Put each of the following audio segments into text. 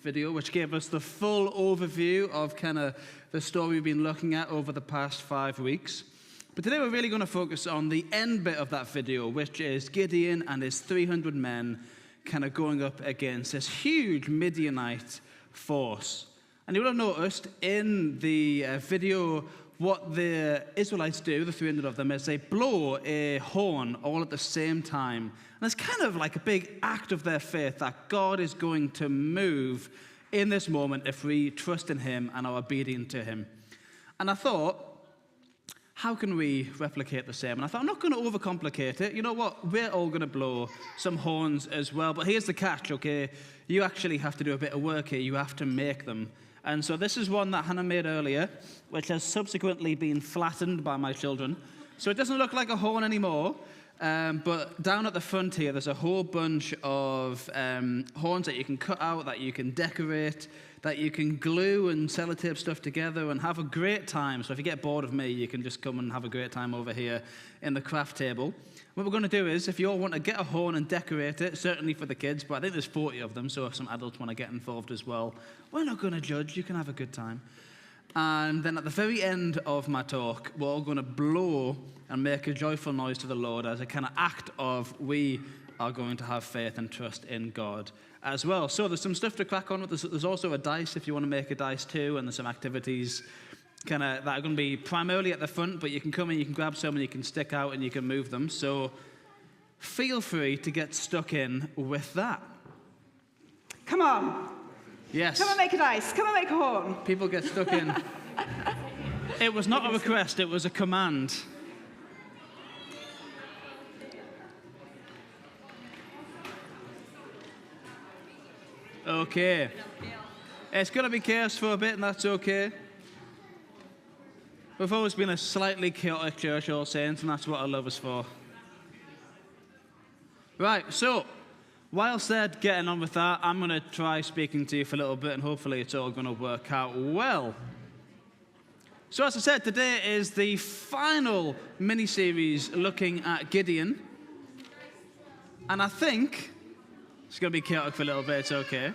video, which gave us the full overview of kind of the story we've been looking at over the past 5 weeks. But today we're really going to focus on the end bit of that video, which is Gideon and his 300 men kind of going up against this huge Midianite force. And you will have noticed in the video what the Israelites do, the 300 of them, is they blow a horn all at the same time. And it's kind of like a big act of their faith that God is going to move in this moment if we trust in him and are obedient to him. And I thought, how can we replicate the same? And I thought, I'm not going to overcomplicate it. You know what? We're all going to blow some horns as well. But here's the catch, okay? You actually have to do a bit of work here. You have to make them. And so this is one that Hannah made earlier, which has subsequently been flattened by my children. So it doesn't look like a horn anymore. But down at the front here, there's a whole bunch of horns that you can cut out, that you can decorate, that you can glue and sellotape stuff together and have a great time. So if you get bored of me, you can just come and have a great time over here in the craft table. What we're going to do is, if you all want to get a horn and decorate it, certainly for the kids, but I think there's 40 of them, so if some adults want to get involved as well, we're not going to judge. You can have a good time. And then at the very end of my talk, we're all going to blow and make a joyful noise to the Lord as a kind of act of we are going to have faith and trust in God as well. So there's some stuff to crack on with. There's also a dice if you want to make a dice too, and there's some activities kind of that are going to be primarily at the front, but you can come in, you can grab some, and you can stick out and you can move them. So feel free to get stuck in with that. Come on. Yes. Come and make a dice. Come and make a horn. People get stuck in. It was not a request, it was a command. Okay. It's going to be chaos for a bit, and that's okay. We've always been a slightly chaotic church, all saints, and that's what I love us for. Right, so whilst they're getting on with that, I'm going to try speaking to you for a little bit, and hopefully it's all going to work out well. So as I said, today is the final mini-series looking at Gideon. And I think it's going to be chaotic for a little bit, it's okay.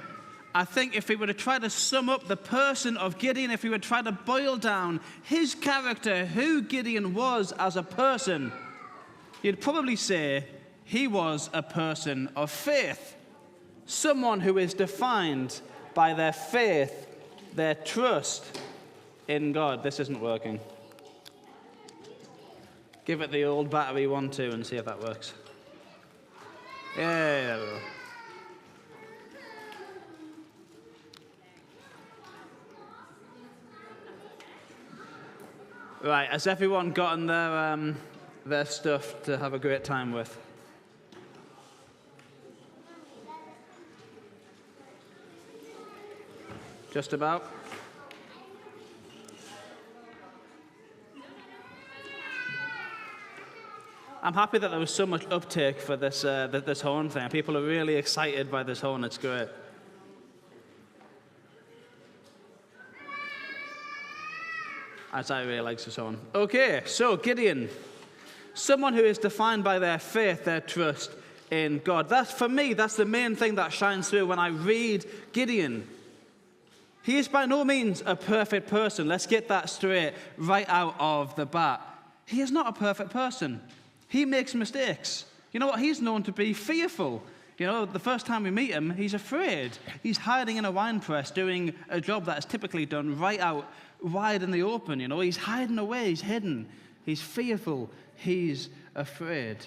I think if we were to try to sum up the person of Gideon, if we were to try to boil down his character, who Gideon was as a person, you'd probably say he was a person of faith. Someone who is defined by their faith, their trust in God. This isn't working. Give it the old battery 1, 2 and see if that works. Yeah, there we go. Right, has everyone gotten their stuff to have a great time with? Just about? I'm happy that there was so much uptake for this this horn thing. People are really excited by this horn. It's great. Isaiah really likes this horn. Okay, so Gideon, someone who is defined by their faith, their trust in God. For me, that's the main thing that shines through when I read Gideon. He is by no means a perfect person. Let's get that straight right out of the bat. He is not a perfect person. He makes mistakes. You know what? He's known to be fearful. You know, the first time we meet him, he's afraid. He's hiding in a wine press doing a job that is typically done right out wide in the open. You know, he's hiding away. He's hidden. He's fearful. He's afraid.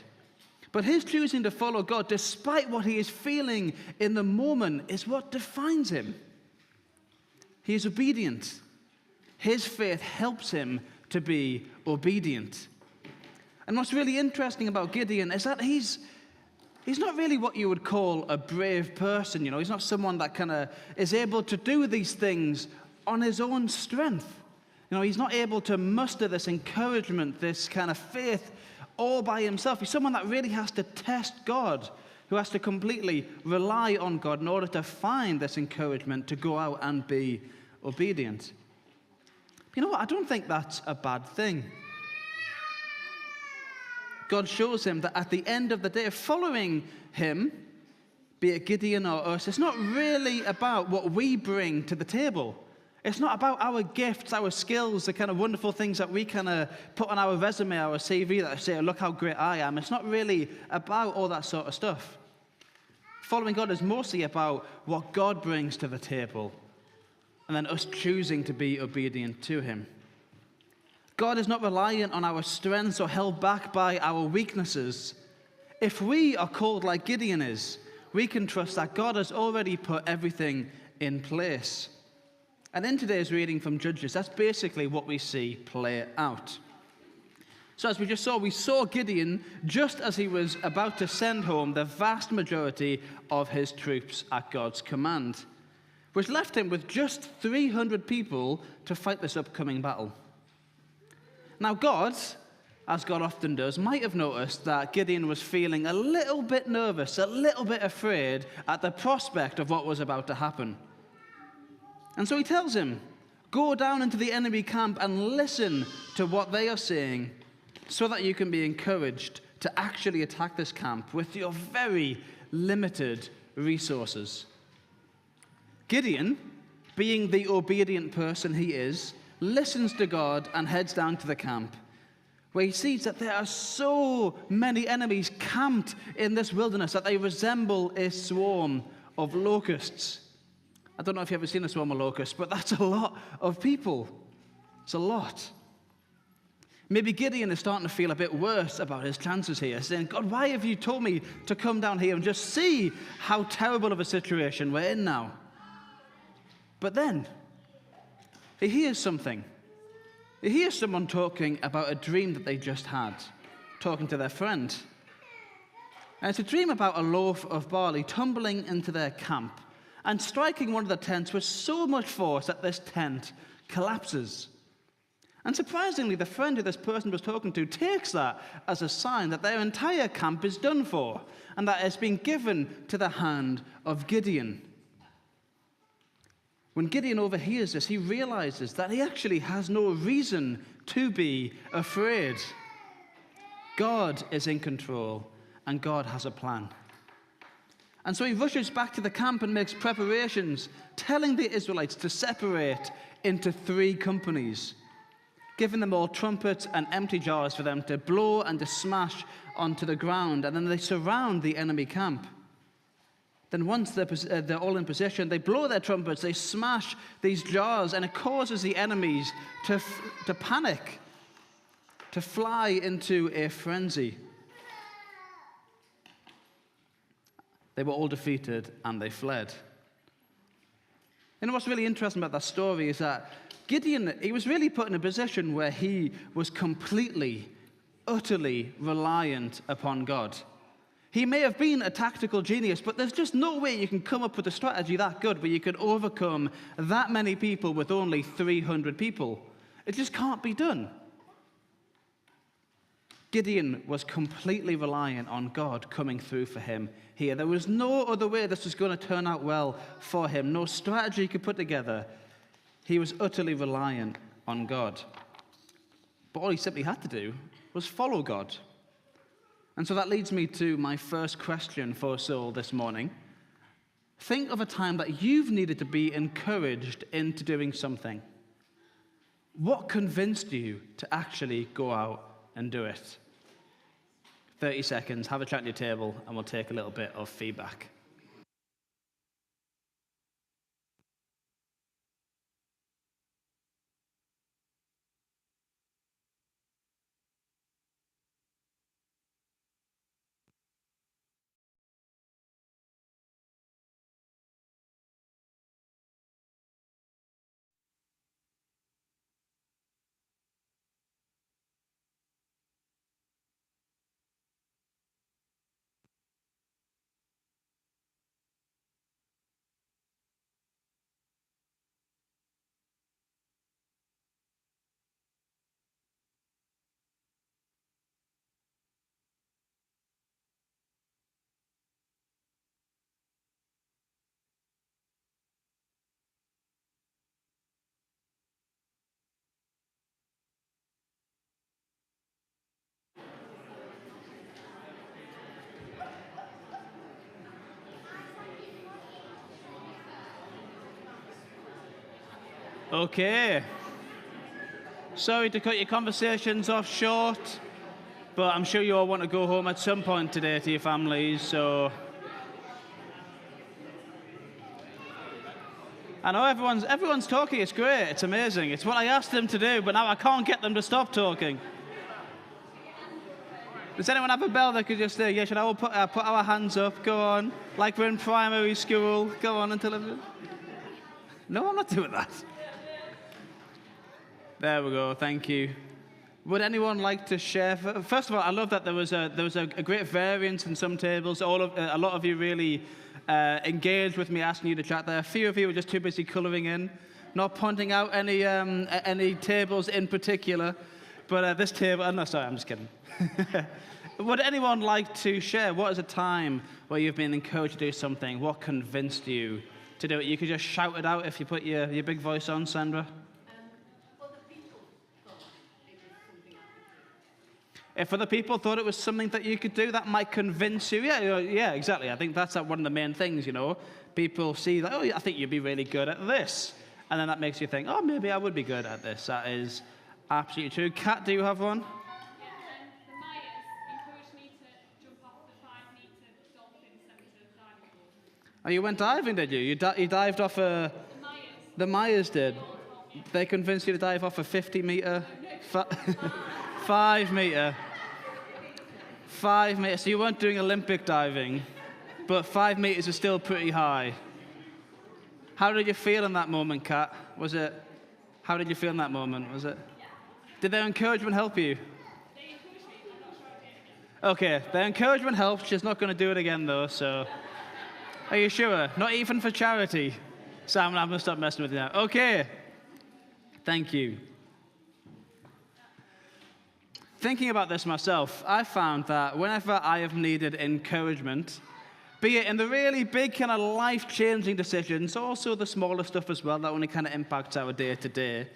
But his choosing to follow God, despite what he is feeling in the moment, is what defines him. He is obedient. His faith helps him to be obedient. And what's really interesting about Gideon is that he's not really what you would call a brave person. You know, he's not someone that kind of is able to do these things on his own strength. You know, he's not able to muster this encouragement, this kind of faith all by himself. He's someone that really has to test God, who has to completely rely on God in order to find this encouragement to go out and be obedient. You know what? I don't think that's a bad thing. God shows him that at the end of the day, following him, be it Gideon or us, it's not really about what we bring to the table. It's not about our gifts, our skills, the kind of wonderful things that we kind of put on our resume, our CV that say, look how great I am. It's not really about all that sort of stuff. Following God is mostly about what God brings to the table and then us choosing to be obedient to him. God is not reliant on our strengths or held back by our weaknesses. If we are called like Gideon is, we can trust that God has already put everything in place. And in today's reading from Judges, that's basically what we see play out. So as we just saw, we saw Gideon just as he was about to send home the vast majority of his troops at God's command, which left him with just 300 people to fight this upcoming battle. Now God, as God often does, might have noticed that Gideon was feeling a little bit nervous, a little bit afraid at the prospect of what was about to happen. And so he tells him, go down into the enemy camp and listen to what they are saying so that you can be encouraged to actually attack this camp with your very limited resources. Gideon, being the obedient person he is, listens to God and heads down to the camp, where he sees that there are so many enemies camped in this wilderness that they resemble a swarm of locusts. I don't know if you've ever seen a swarm of locusts, but that's a lot of people. It's a lot. Maybe Gideon is starting to feel a bit worse about his chances here, saying, God, why have you told me to come down here and just see how terrible of a situation we're in now? But then he hears something. He hears someone talking about a dream that they just had, talking to their friend. And it's a dream about a loaf of barley tumbling into their camp and striking one of the tents with so much force that this tent collapses. And surprisingly, the friend who this person was talking to takes that as a sign that their entire camp is done for and that it's been given to the hand of Gideon. When Gideon overhears this, he realizes that he actually has no reason to be afraid. God is in control, and God has a plan. And so he rushes back to the camp and makes preparations, telling the Israelites to separate into 3 companies, giving them all trumpets and empty jars for them to blow and to smash onto the ground. And then they surround the enemy camp. Then once they're all in position, they blow their trumpets, they smash these jars, and it causes the enemies to panic, to fly into a frenzy. They were all defeated and they fled. You know what's really interesting about that story is that Gideon, he was really put in a position where he was completely, utterly reliant upon God. He may have been a tactical genius, but there's just no way you can come up with a strategy that good where you could overcome that many people with only 300 people. It just can't be done. Gideon was completely reliant on God coming through for him here. There was no other way this was going to turn out well for him. No strategy he could put together. He was utterly reliant on God. But all he simply had to do was follow God. And so that leads me to my first question for us all this morning. Think of a time that you've needed to be encouraged into doing something. What convinced you to actually go out and do it? 30 seconds, have a chat at your table, and we'll take a little bit of feedback. Okay. Sorry to cut your conversations off short, but I'm sure you all want to go home at some point today to your families, so... I know everyone's talking, it's great, it's amazing. It's what I asked them to do, but now I can't get them to stop talking. Does anyone have a bell that could just say, yeah, should I all put our hands up, go on, like we're in primary school, go on until... No, I'm not doing that. There we go, thank you. Would anyone like to share? First of all, I love that there was a great variance in some tables. A lot of you really engaged with me asking you to chat there. A few of you were just too busy colouring in, not pointing out any tables in particular. But this table, no, sorry, I'm just kidding. Would anyone like to share? What is a time where you've been encouraged to do something? What convinced you to do it? You could just shout it out if you put your big voice on, Sandra. If other people thought it was something that you could do, that might convince you. Yeah, exactly. I think that's one of the main things, you know. People see that, oh, I think you'd be really good at this. And then that makes you think, oh, maybe I would be good at this. That is absolutely true. Kat, do you have one? Yeah, the Myers encouraged me to jump off the 5-metre dolphin centre diving board. Oh, you went diving, did you? You dived off a... The Myers. The Myers did. They convinced you to dive off a 50-metre... 5-metre. 5 meters. So you weren't doing Olympic diving, but 5 meters is still pretty high. How did you feel in that moment, Kat? How did you feel in that moment? Was it? Did their encouragement help you? They encouraged me. I'm not sure I did it again. Okay, their encouragement helped. She's not going to do it again, though, so... Are you sure? Not even for charity? Sam, I'm going to stop messing with you now. Okay. Thank you. Thinking about this myself, I found that whenever I have needed encouragement, be it in the really big kind of life-changing decisions, also the smaller stuff as well that only kind of impacts our day-to-day,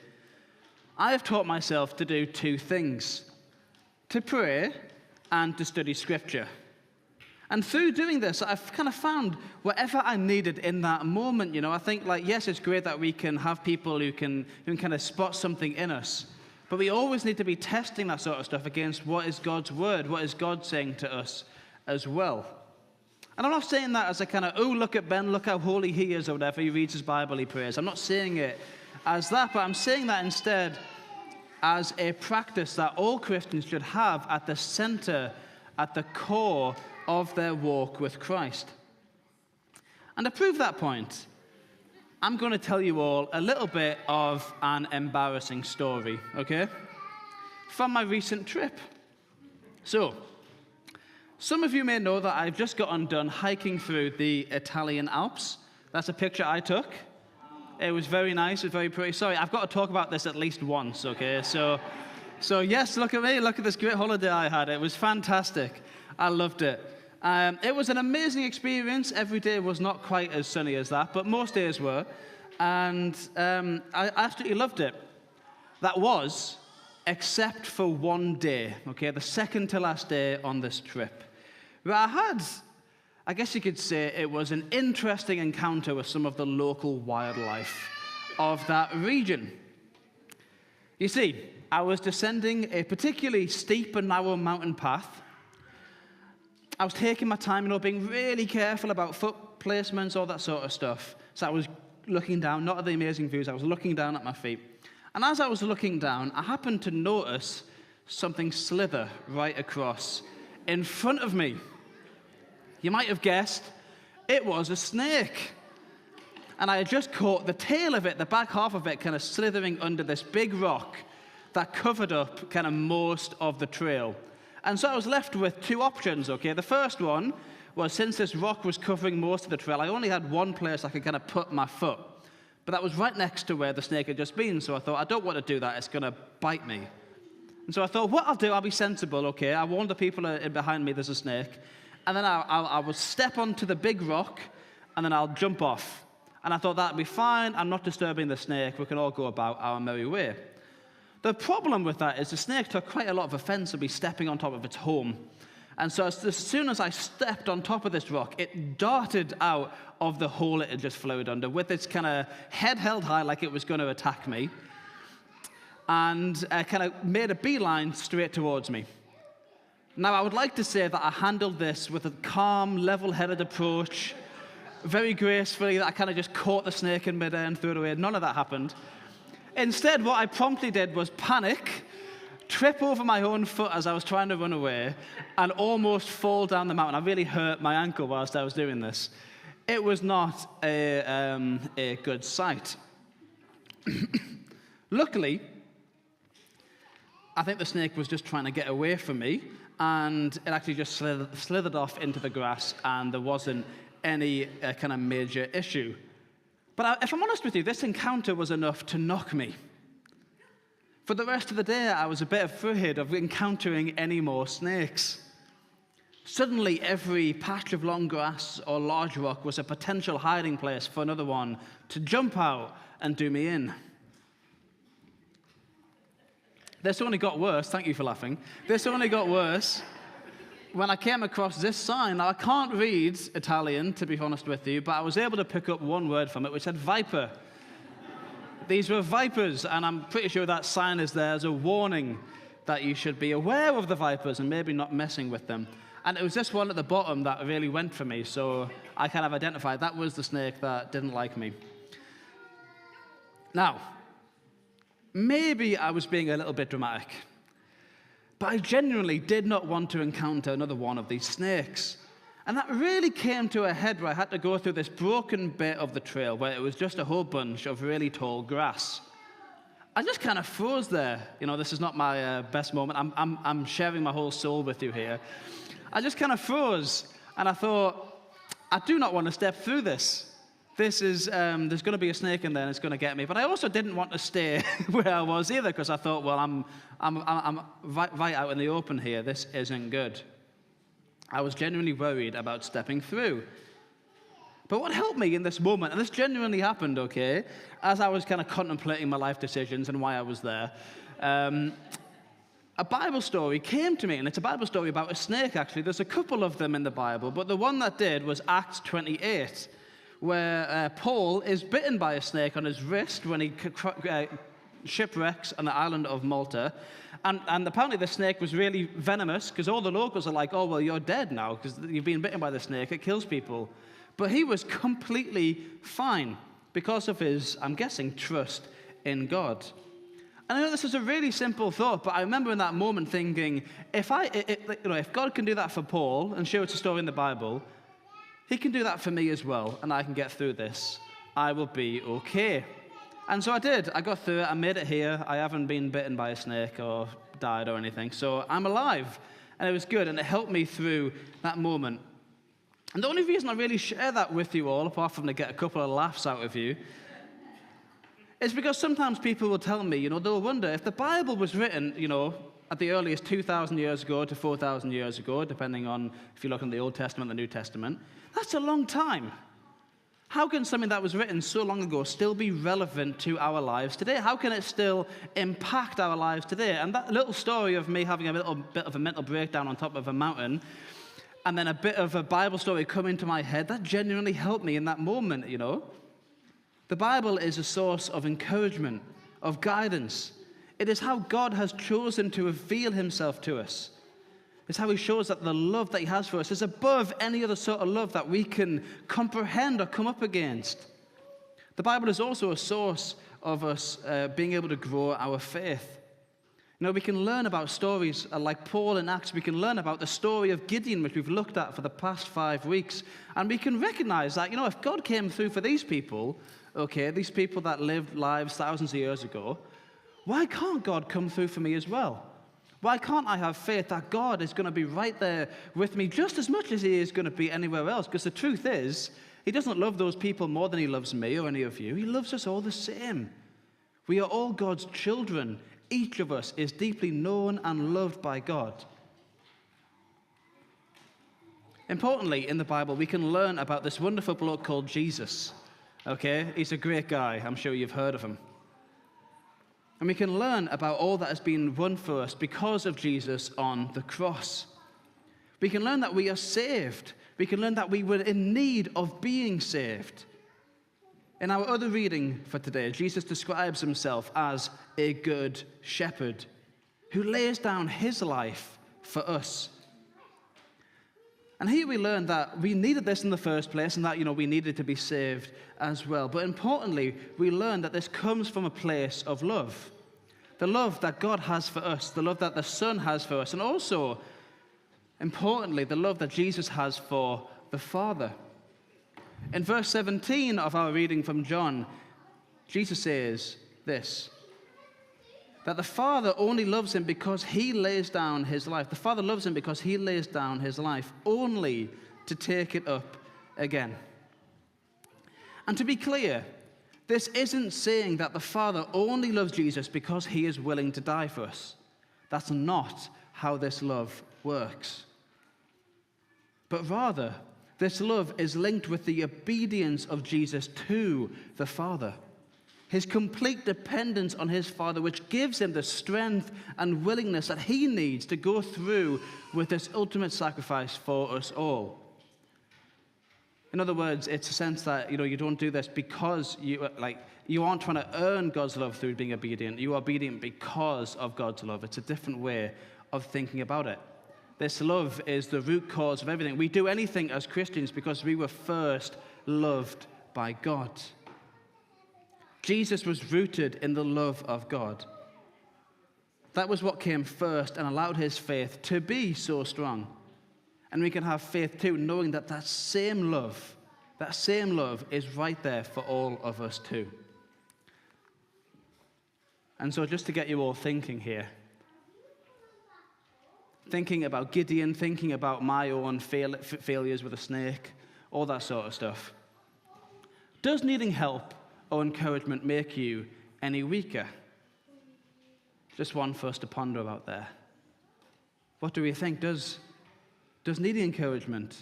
I have taught myself to do two things: to pray and to study Scripture. And through doing this, I've kind of found whatever I needed in that moment, you know. I think, like, yes, it's great that we can have people who can kind of spot something in us, but we always need to be testing that sort of stuff against what is God's word, what is God saying to us as well. And I'm not saying that as a kind of, oh, look at Ben, look how holy he is, or whatever, he reads his Bible, he prays. I'm not saying it as that, but I'm saying that instead as a practice that all Christians should have at the center, at the core of their walk with Christ. And to prove that point, I'm going to tell you all a little bit of an embarrassing story, okay? From my recent trip. So, some of you may know that I've just gotten done hiking through the Italian Alps. That's a picture I took. It was very nice, it was very pretty. Sorry, I've got to talk about this at least once, okay? So yes, look at me, look at this great holiday I had. It was fantastic. I loved it. It was an amazing experience. Every day was not quite as sunny as that, but most days were. And I absolutely loved it. That was, except for one day, okay, the second to last day on this trip, where I guess you could say it was an interesting encounter with some of the local wildlife of that region. You see, I was descending a particularly steep and narrow mountain path. I was taking my time, you know, being really careful about foot placements, all that sort of stuff. So I was looking down, not at the amazing views, I was looking down at my feet. And as I was looking down, I happened to notice something slither right across in front of me. You might have guessed, it was a snake. And I had just caught the tail of it, the back half of it, kind of slithering under this big rock that covered up kind of most of the trail. And so I was left with two options, okay? The first one was, since this rock was covering most of the trail, I only had one place I could kind of put my foot. But that was right next to where the snake had just been, so I thought, I don't want to do that, it's going to bite me. And so I thought, what I'll do, I'll be sensible, okay? I warned the people behind me there's a snake, and then I will step onto the big rock, and then I'll jump off. And I thought that'd be fine, I'm not disturbing the snake, we can all go about our merry way. The problem with that is the snake took quite a lot of offense of me stepping on top of its home. And so as soon as I stepped on top of this rock, it darted out of the hole it had just floated under with its kind of head held high like it was going to attack me, and kind of made a beeline straight towards me. Now, I would like to say that I handled this with a calm, level-headed approach, very gracefully, that I kind of just caught the snake in midair and threw it away. None of that happened. Instead, what I promptly did was panic, trip over my own foot as I was trying to run away, and almost fall down the mountain. I really hurt my ankle whilst I was doing this. It was not a good sight. Luckily, I think the snake was just trying to get away from me, and it actually just slithered off into the grass, and there wasn't any kind of major issue. But if I'm honest with you, this encounter was enough to knock me. For the rest of the day, I was a bit afraid of encountering any more snakes. Suddenly, every patch of long grass or large rock was a potential hiding place for another one to jump out and do me in. This only got worse. Thank you for laughing. This only got worse when I came across this sign. Now, I can't read Italian, to be honest with you, but I was able to pick up one word from it, which said viper. These were vipers, and I'm pretty sure that sign is there as a warning that you should be aware of the vipers and maybe not messing with them. And it was this one at the bottom that really went for me, so I kind of identified that was the snake that didn't like me. Now, maybe I was being a little bit dramatic, but I genuinely did not want to encounter another one of these snakes. And that really came to a head where I had to go through this broken bit of the trail where it was just a whole bunch of really tall grass. I just kind of froze there. You know, this is not my best moment. I'm sharing my whole soul with you here. I just kind of froze, and I thought, I do not want to step through this. This is, there's going to be a snake in there, and it's going to get me. But I also didn't want to stay where I was either, because I thought, well, I'm right out in the open here. This isn't good. I was genuinely worried about stepping through. But what helped me in this moment, and this genuinely happened, okay, as I was kind of contemplating my life decisions and why I was there, a Bible story came to me, and it's a Bible story about a snake, actually. There's a couple of them in the Bible, but the one that did was Acts 28. Where Paul is bitten by a snake on his wrist when he shipwrecks on the island of Malta. And apparently the snake was really venomous, because all the locals are like, oh, well, you're dead now, because you've been bitten by the snake. It kills people. But he was completely fine because of his, I'm guessing, trust in God. And I know this is a really simple thought, but I remember in that moment thinking, if God can do that for Paul and show it's a story in the Bible, He can do that for me as well, and I can get through this. I will be okay. And so I did. I got through it. I made it here. I haven't been bitten by a snake or died or anything, so I'm alive. And it was good, and it helped me through that moment. And the only reason I really share that with you all, apart from to get a couple of laughs out of you, is because sometimes people will tell me, they'll wonder if the Bible was written, at the earliest 2,000 years ago to 4,000 years ago, depending on if you look in the Old Testament and the New Testament. That's a long time. How can something that was written so long ago still be relevant to our lives today? How can it still impact our lives today? And that little story of me having a little bit of a mental breakdown on top of a mountain, and then a bit of a Bible story come into my head, that genuinely helped me in that moment, The Bible is a source of encouragement, of guidance. It is how God has chosen to reveal himself to us. It's how he shows that the love that he has for us is above any other sort of love that we can comprehend or come up against. The Bible is also a source of us being able to grow our faith. We can learn about stories like Paul in Acts. We can learn about the story of Gideon, which we've looked at for the past 5 weeks. And we can recognize that, if God came through for these people, these people that lived lives thousands of years ago, why can't God come through for me as well? Why can't I have faith that God is going to be right there with me just as much as he is going to be anywhere else? Because the truth is, he doesn't love those people more than he loves me or any of you. He loves us all the same. We are all God's children. Each of us is deeply known and loved by God. Importantly, in the Bible, we can learn about this wonderful bloke called Jesus. He's a great guy. I'm sure you've heard of him. And we can learn about all that has been won for us because of Jesus on the cross. We can learn that we are saved. We can learn that we were in need of being saved. In our other reading for today, Jesus describes himself as a good shepherd who lays down his life for us. And here we learn that we needed this in the first place and that, we needed to be saved as well. But importantly, we learn that this comes from a place of love. The love that God has for us, the love that the Son has for us, and also, importantly, the love that Jesus has for the Father. In verse 17 of our reading from John, Jesus says this, that the Father only loves him because he lays down his life. The Father loves him because he lays down his life only to take it up again. And to be clear, this isn't saying that the Father only loves Jesus because he is willing to die for us. That's not how this love works. But rather, this love is linked with the obedience of Jesus to the Father. His complete dependence on his Father, which gives him the strength and willingness that he needs to go through with this ultimate sacrifice for us all. In other words, it's a sense that, you don't do this because you aren't trying to earn God's love through being obedient. You are obedient because of God's love. It's a different way of thinking about it. This love is the root cause of everything. We do anything as Christians because we were first loved by God. Jesus was rooted in the love of God. That was what came first and allowed his faith to be so strong. And we can have faith too, knowing that that same love is right there for all of us too. And so just to get you all thinking here, thinking about Gideon, thinking about my own failures with a snake, all that sort of stuff. Does needing help or encouragement make you any weaker? Just one for us to ponder about there. What do we think? Does needing encouragement,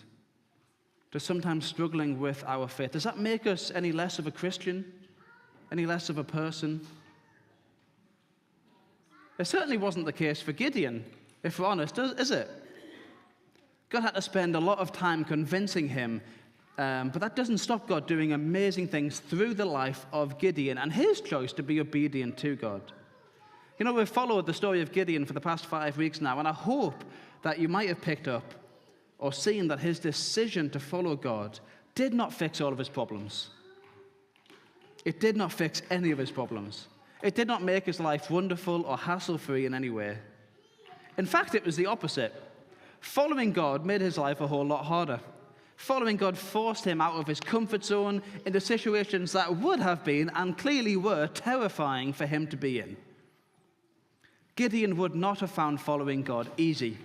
does sometimes struggling with our faith, does that make us any less of a Christian? Any less of a person? It certainly wasn't the case for Gideon, if we're honest, is it? God had to spend a lot of time convincing him, but that doesn't stop God doing amazing things through the life of Gideon and his choice to be obedient to God. We've followed the story of Gideon for the past 5 weeks now, and I hope that you might have picked up or seen that his decision to follow God did not fix all of his problems. It did not fix any of his problems. It did not make his life wonderful or hassle-free in any way. In fact, it was the opposite. Following God made his life a whole lot harder. Following God forced him out of his comfort zone into situations that would have been, and clearly were, terrifying for him to be in. Gideon would not have found following God easy.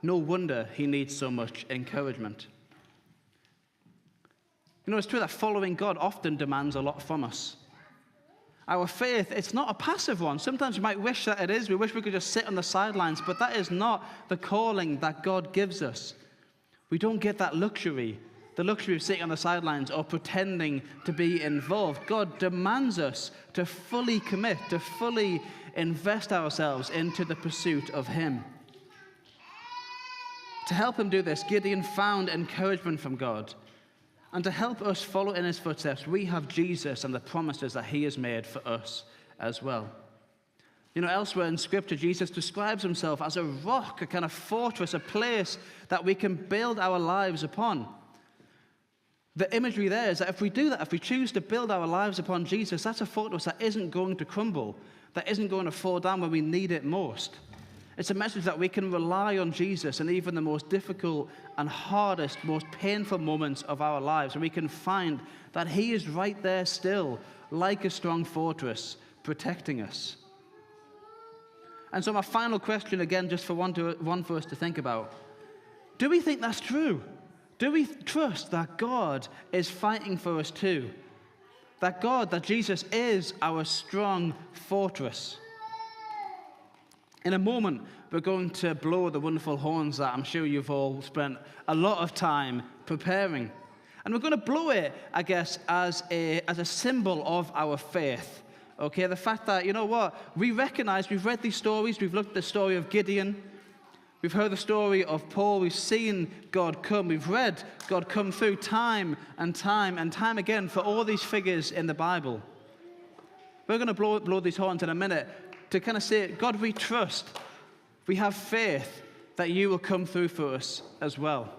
No wonder he needs so much encouragement. It's true that following God often demands a lot from us. Our faith, it's not a passive one. Sometimes we might wish that it is. We wish we could just sit on the sidelines, but that is not the calling that God gives us. We don't get that luxury, the luxury of sitting on the sidelines or pretending to be involved. God demands us to fully commit, to fully invest ourselves into the pursuit of him. To help him do this, Gideon found encouragement from God. And to help us follow in his footsteps, we have Jesus and the promises that he has made for us as well. Elsewhere in Scripture, Jesus describes himself as a rock, a kind of fortress, a place that we can build our lives upon. The imagery there is that if we do that, if we choose to build our lives upon Jesus, that's a fortress that isn't going to crumble, that isn't going to fall down when we need it most. It's a message that we can rely on Jesus in even the most difficult and hardest, most painful moments of our lives, and we can find that he is right there still, like a strong fortress, protecting us. And so my final question, again, just for one for us to think about. Do we think that's true? Do we trust that God is fighting for us too? That Jesus is our strong fortress? In a moment, we're going to blow the wonderful horns that I'm sure you've all spent a lot of time preparing. And we're going to blow it, I guess, as a symbol of our faith. Okay, the fact that, we recognize, we've read these stories, we've looked at the story of Gideon, We've heard the story of Paul. We've seen God come. We've read God come through time and time and time again for all these figures in the Bible. We're going to blow these horns in a minute to kind of say, God, we trust. We have faith that you will come through for us as well.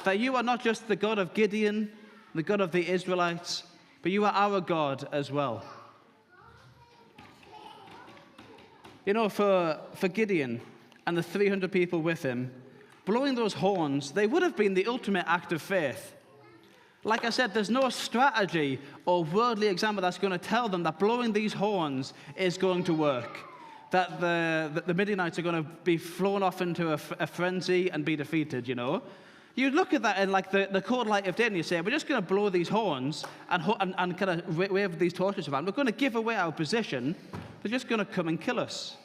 That you are not just the God of Gideon, the God of the Israelites, but you are our God as well. You know, for Gideon and the 300 people with him, blowing those horns, they would have been the ultimate act of faith. Like I said, there's no strategy or worldly example that's going to tell them that blowing these horns is going to work. That the Midianites are going to be flown off into a frenzy and be defeated, you know. You look at that in like the cold light of day and you say, we're just going to blow these horns and kind of wave these torches around. We're going to give away our position. They're just going to come and kill us.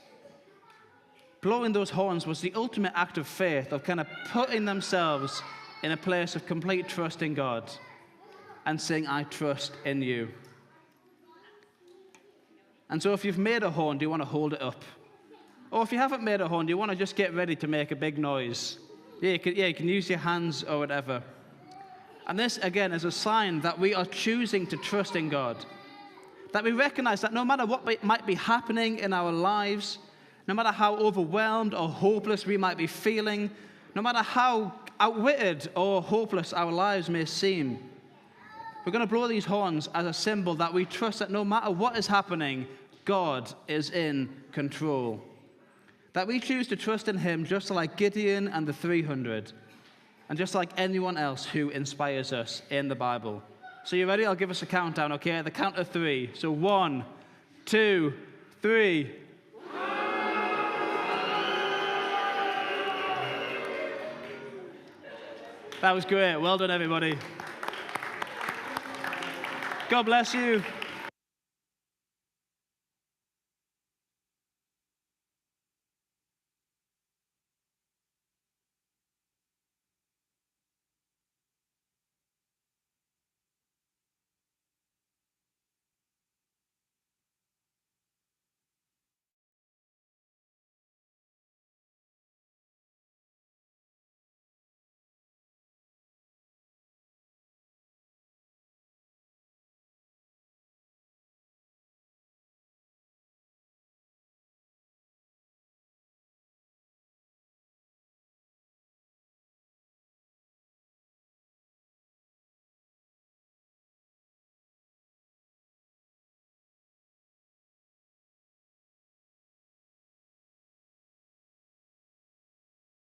Blowing those horns was the ultimate act of faith, of kind of putting themselves in a place of complete trust in God and saying, I trust in you. And so if you've made a horn, do you want to hold it up? Or if you haven't made a horn, do you want to just get ready to make a big noise? You can use your hands or whatever. And this, again, is a sign that we are choosing to trust in God. That we recognize that no matter what might be happening in our lives, no matter how overwhelmed or hopeless we might be feeling, no matter how outwitted or hopeless our lives may seem, we're going to blow these horns as a symbol that we trust that no matter what is happening, God is in control. That we choose to trust in him just like Gideon and the 300, and just like anyone else who inspires us in the Bible. So you ready? I'll give us a countdown, okay? At the count of 3. So 1, 2, 3. That was great. Well done, everybody. God bless you.